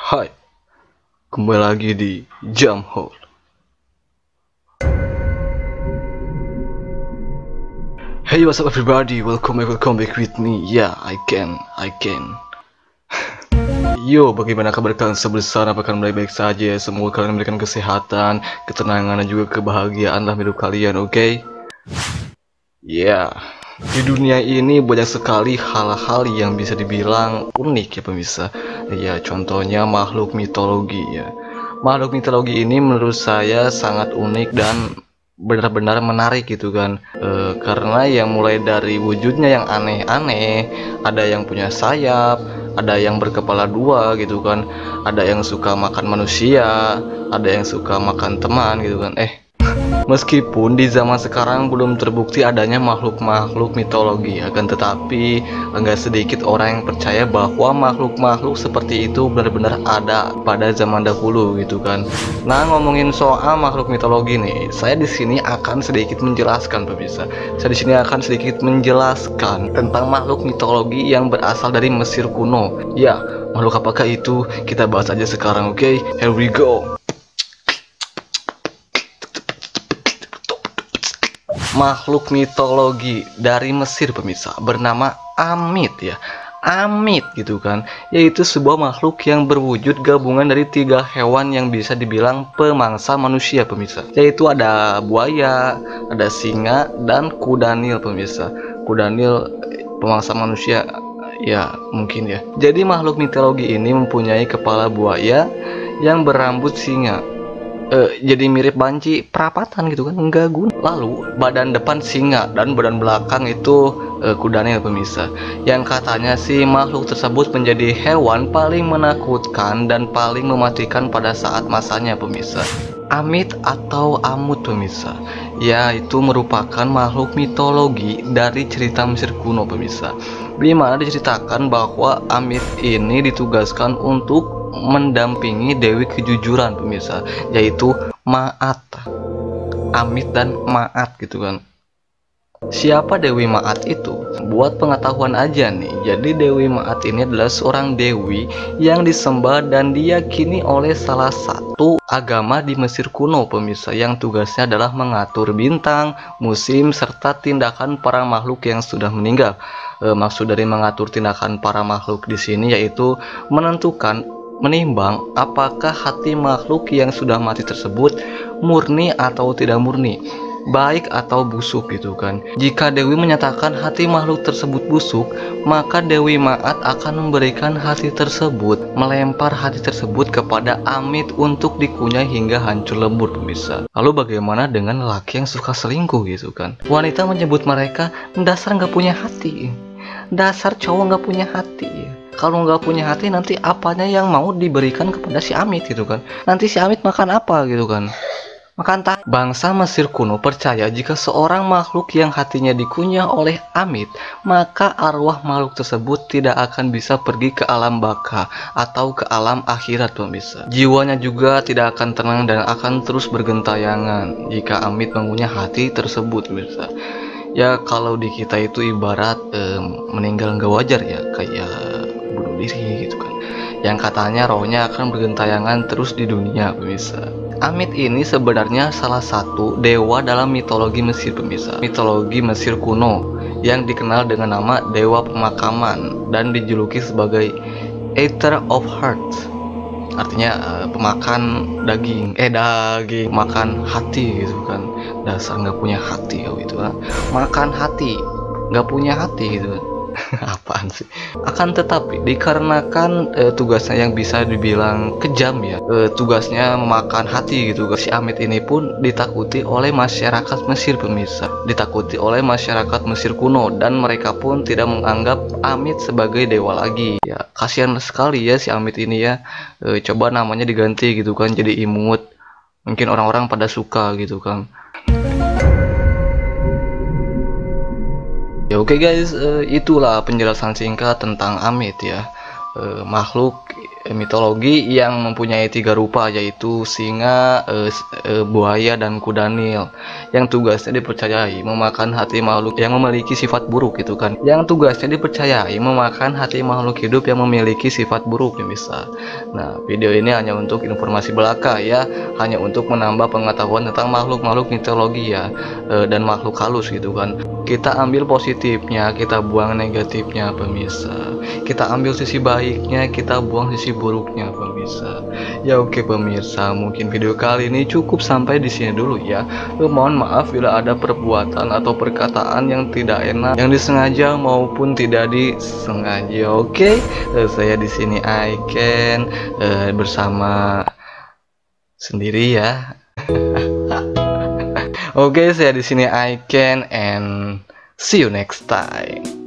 Hai, kembali lagi di Jam Hole. Hey, what's up everybody? Welcome back with me. Yeah, I can. Yo, bagaimana kabar kalian sebesar? Apakah kalian baik-baik saja? Semoga kalian memberikan kesehatan, ketenangan, dan juga kebahagiaan dalam hidup kalian, oke? Ya, di dunia ini banyak sekali hal-hal yang bisa dibilang unik ya pemirsa. Ya, contohnya makhluk mitologi ya. Makhluk mitologi ini menurut saya sangat unik dan benar-benar menarik gitu kan. Karena yang mulai dari wujudnya yang aneh-aneh, ada yang punya sayap, ada yang berkepala dua gitu kan, ada yang suka makan manusia, ada yang suka makan teman gitu kan. Meskipun di zaman sekarang belum terbukti adanya makhluk-makhluk mitologi, akan tetapi enggak sedikit orang yang percaya bahwa makhluk-makhluk seperti itu benar-benar ada pada zaman dahulu gitu kan. Nah, ngomongin soal makhluk mitologi nih, saya di sini akan sedikit menjelaskan pemirsa. Saya di sini akan sedikit menjelaskan tentang makhluk mitologi yang berasal dari Mesir kuno. Ya, makhluk apakah itu? Kita bahas aja sekarang, oke? Here we go. Makhluk mitologi dari Mesir pemirsa bernama Amit ya. Amit gitu kan, yaitu sebuah makhluk yang berwujud gabungan dari 3 hewan yang bisa dibilang pemangsa manusia pemirsa, yaitu ada buaya, ada singa, dan kuda nil pemirsa. Kuda nil pemangsa manusia ya mungkin ya. Jadi makhluk mitologi ini mempunyai kepala buaya yang berambut singa. Jadi mirip banci perapatan gitu kan, enggak guna. Lalu badan depan singa dan badan belakang itu kuda nil pemirsa. Yang katanya sih makhluk tersebut menjadi hewan paling menakutkan dan paling mematikan pada saat masanya pemirsa. Amit atau Amut pemirsa, yaitu merupakan makhluk mitologi dari cerita Mesir kuno pemirsa, di mana diceritakan bahwa Amit ini ditugaskan untuk mendampingi Dewi Kejujuran pemirsa, yaitu Ma'at. Amit dan Ma'at gitu kan. Siapa Dewi Ma'at itu? Buat pengetahuan aja nih, jadi Dewi Ma'at ini adalah seorang dewi yang disembah dan diyakini oleh salah satu agama di Mesir kuno pemirsa, yang tugasnya adalah mengatur bintang, musim, serta tindakan para makhluk yang sudah meninggal. Maksud dari mengatur tindakan para makhluk di sini yaitu menimbang apakah hati makhluk yang sudah mati tersebut murni atau tidak murni, baik atau busuk gitu kan. Jika Dewi menyatakan hati makhluk tersebut busuk, maka Dewi Ma'at akan memberikan hati tersebut, melempar hati tersebut kepada Amit untuk dikunyah hingga hancur lebur pemirsa. Lalu bagaimana dengan lelaki yang suka selingkuh gitu kan? Wanita menyebut mereka dasar nggak punya hati, dasar cowok nggak punya hati. Kalau nggak punya hati, nanti apanya yang mau diberikan kepada si Amit gitu kan? Nanti si Amit makan apa gitu kan? Makan tak. Bangsa Mesir kuno percaya jika seorang makhluk yang hatinya dikunyah oleh Amit, maka arwah makhluk tersebut tidak akan bisa pergi ke alam baka atau ke alam akhirat pemirsa. Jiwanya juga tidak akan tenang dan akan terus bergentayangan jika Amit mengunyah hati tersebut pemirsa. Ya kalau di kita itu ibarat meninggal nggak wajar ya, kayak bunuh diri gitu kan, yang katanya rohnya akan bergentayangan terus di dunia pemirsa. Amit ini sebenarnya salah satu dewa dalam mitologi Mesir pemirsa, mitologi Mesir kuno yang dikenal dengan nama dewa pemakaman dan dijuluki sebagai Eater of Hearts, artinya pemakan daging, makan hati gitu kan. Dasar nggak punya hati kau itu kan, makan hati, nggak punya hati gitu kan. Apaan sih? Akan tetapi dikarenakan tugasnya yang bisa dibilang kejam ya, tugasnya memakan hati gitu, si Amit ini pun ditakuti oleh masyarakat Mesir pemirsa, ditakuti oleh masyarakat Mesir kuno, dan mereka pun tidak menganggap Amit sebagai dewa lagi. Ya kasihan sekali ya si Amit ini ya. Coba namanya diganti gitu kan jadi Imut, mungkin orang-orang pada suka gitu kan. Ya oke guys, itulah penjelasan singkat tentang Amit ya. makhluk mitologi yang mempunyai 3 rupa, yaitu singa, buaya, dan kuda Nil, yang tugasnya dipercayai memakan hati makhluk yang memiliki sifat buruk gitu kan, yang tugasnya dipercayai memakan hati makhluk hidup yang memiliki sifat buruk ya bisa. Nah, video ini hanya untuk informasi belaka ya, hanya untuk menambah pengetahuan tentang makhluk-makhluk mitologi ya, dan makhluk halus gitu kan. Kita ambil positifnya, kita buang negatifnya pemirsa. Kita ambil sisi baiknya, kita buang sisi buruknya pemirsa. Ya oke pemirsa, mungkin video kali ini cukup sampai di sini dulu ya. Mohon maaf bila ada perbuatan atau perkataan yang tidak enak, yang disengaja maupun tidak disengaja. Oke, saya di sini Aiken bersama sendiri ya. Oke, saya di sini Aiken and see you next time.